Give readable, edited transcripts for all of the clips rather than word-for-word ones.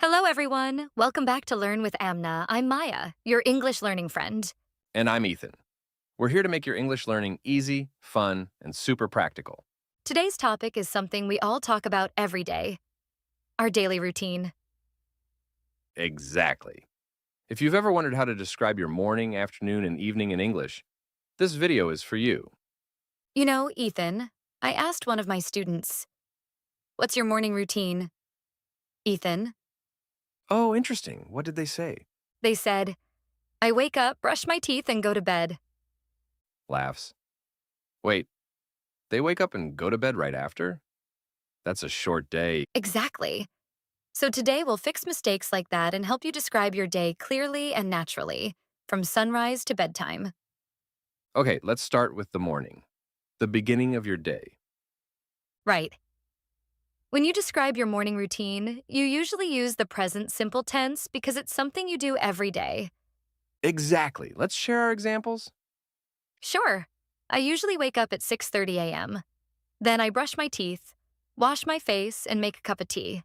Hello, everyone. Welcome back to Learn with Amna. I'm Maya, your English learning friend. And I'm Ethan. We're here to make your English learning easy, fun, and super practical. Today's topic is something we all talk about every day, our daily routine. Exactly. If you've ever wondered how to describe your morning, afternoon, and evening in English, this video is for you. You know, Ethan, I asked one of my students, "What's your morning routine?" Ethan, Oh, interesting. What did they say? they said, "I wake up, brush my teeth, and go to bed." Laughs. Wait, they wake up and go to bed right after? That's a short day. Exactly. So today we'll fix mistakes like that and help you describe your day clearly and naturally, from sunrise to bedtime. Okay, let's start with the morning, the beginning of your day. Right. When you describe your morning routine, you usually use the present simple tense because it's something you do every day. Exactly. Let's share our examples. Sure, I usually wake up at 6:30 a.m. Then I brush my teeth, wash my face, and make a cup of tea.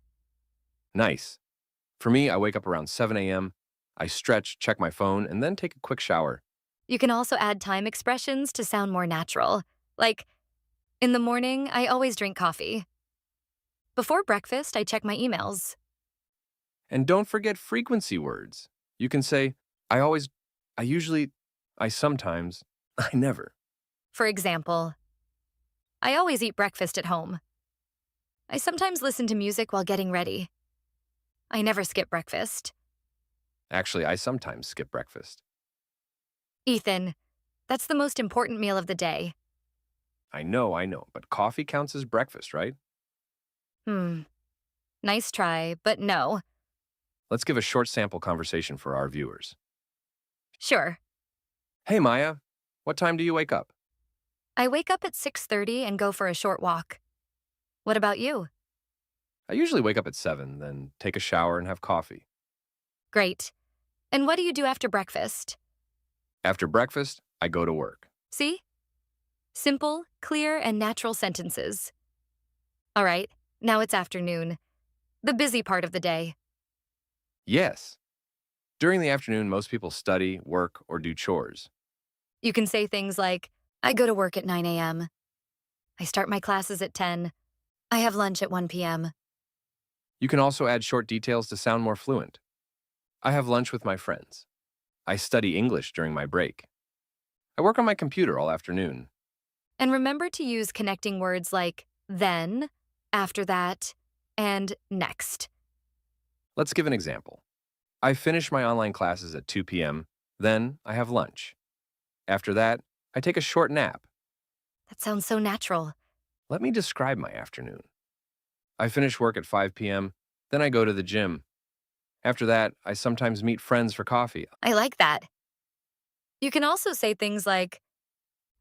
Nice. For me, I wake up around 7 a.m., I stretch, check my phone, and then take a quick shower. You can also add time expressions to sound more natural. Like, in the morning, I always drink coffee. Before breakfast, I check my emails. And don't forget frequency words. You can say, I always, I usually, I sometimes, I never. For example, I always eat breakfast at home. I sometimes listen to music while getting ready. I never skip breakfast. Actually, I sometimes skip breakfast. Ethan, that's the most important meal of the day. I know, but coffee counts as breakfast, right? Hmm, nice try, but no. Let's give a short sample conversation for our viewers. Sure, Hey, Maya, what time do you wake up? I wake up at 6:30 and go for a short walk. What about you? I usually wake up at 7, then take a shower and have coffee. Great. And what do you do after breakfast? After breakfast, I go to work. See? Simple, clear, and natural sentences. All right, now it's afternoon, the busy part of the day. Yes. During the afternoon, most people study, work, or do chores. You can say things like, I go to work at 9 a.m. I start my classes at 10. I have lunch at 1 p.m. You can also add short details to sound more fluent. I have lunch with my friends. I study English during my break. I work on my computer all afternoon. And remember to use connecting words like then, after that, and next. Let's give an example. I finish my online classes at 2 p.m., then I have lunch. After that, I take a short nap. That sounds so natural. Let me describe my afternoon. I finish work at 5 p.m., then I go to the gym. After that, I sometimes meet friends for coffee. I like that. You can also say things like,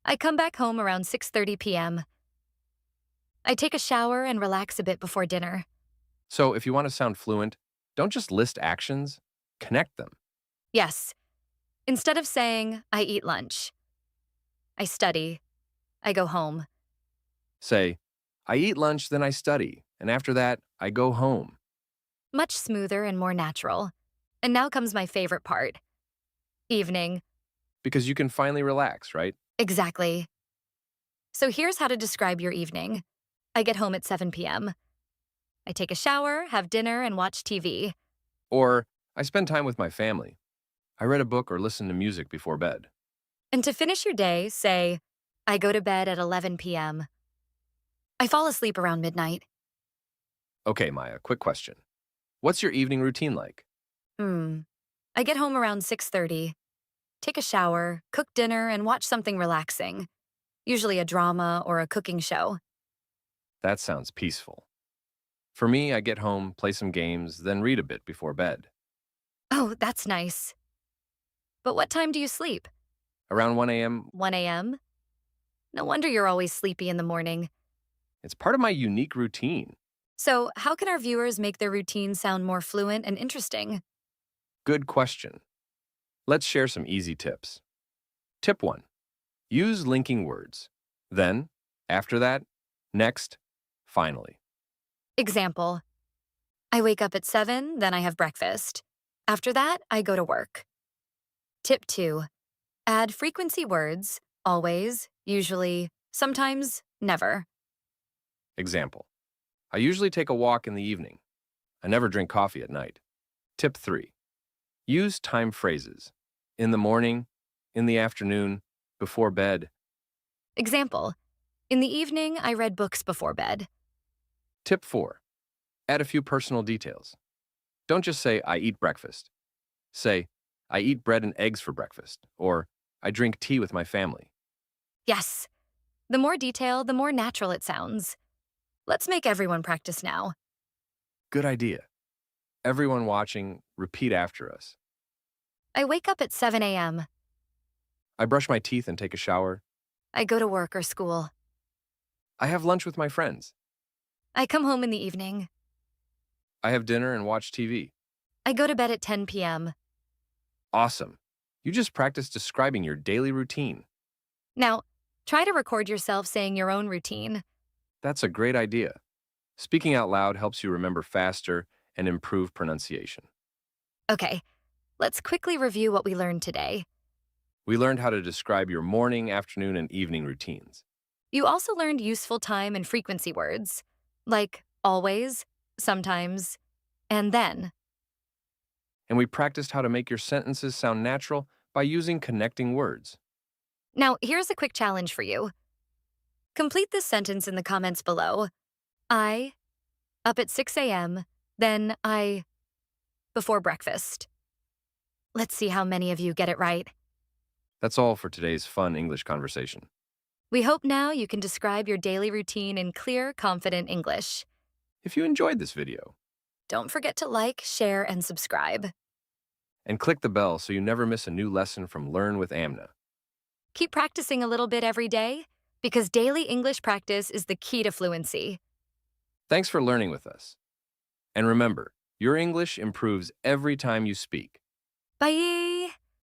I come back home around 6:30 p.m. I take a shower and relax a bit before dinner. So if you want to sound fluent, don't just list actions, connect them. Yes, instead of saying, I eat lunch, I study, I go home. Say, I eat lunch, then I study, and after that, I go home. Much smoother and more natural. And now comes my favorite part. Evening. Because you can finally relax, right? Exactly. So here's how to describe your evening. I get home at 7 p.m. I take a shower, have dinner, and watch TV. Or, I spend time with my family. I read a book or listen to music before bed. And to finish your day, say, I go to bed at 11 p.m. I fall asleep around midnight. Okay, Maya, quick question. What's your evening routine like? Hmm. I get home around 6:30, take a shower, cook dinner, and watch something relaxing, usually a drama or a cooking show. That sounds peaceful. For me, I get home, play some games, then read a bit before bed. Oh, that's nice. But what time do you sleep? Around 1 a.m., 1 a.m.? No wonder you're always sleepy in the morning. it's part of my unique routine. So, how can our viewers make their routine sound more fluent and interesting? Good question. Let's share some easy tips. Tip 1. Use linking words. Then, after that, next, finally. Example, I wake up at 7, then I have breakfast. After that, I go to work. Tip 2. Add frequency words, always, usually, sometimes, never. Example. I usually take a walk in the evening. I never drink coffee at night. Tip 3. Use time phrases. In the morning, in the afternoon, before bed. Example. In the evening, I read books before bed. Tip 4. Add a few personal details. Don't just say, I eat breakfast. Say, I eat bread and eggs for breakfast, or I drink tea with my family. Yes. The more detail, the more natural it sounds. Let's make everyone practice now. Good idea. Everyone watching, repeat after us. I wake up at 7 a.m. I brush my teeth and take a shower. I go to work or school. I have lunch with my friends. I come home in the evening. I have dinner and watch TV. I go to bed at 10 p.m. Awesome. You just practiced describing your daily routine. Now, try to record yourself saying your own routine. That's a great idea. Speaking out loud helps you remember faster and improve pronunciation. Okay, let's quickly review what we learned today. We learned how to describe your morning, afternoon, and evening routines. You also learned useful time and frequency words, like always, sometimes, and then. And we practiced how to make your sentences sound natural by using connecting words. Now, here's a quick challenge for you. Complete this sentence in the comments below. I, up at 6 a.m., then I, before breakfast. Let's see how many of you get it right. That's all for today's fun English conversation. We hope now you can describe your daily routine in clear, confident English. If you enjoyed this video, Don't forget to like, share, and subscribe. and click the bell so you never miss a new lesson from Learn with Amna. Keep practicing a little bit every day, because daily English practice is the key to fluency. Thanks for learning with us. And remember, your English improves every time you speak. Bye!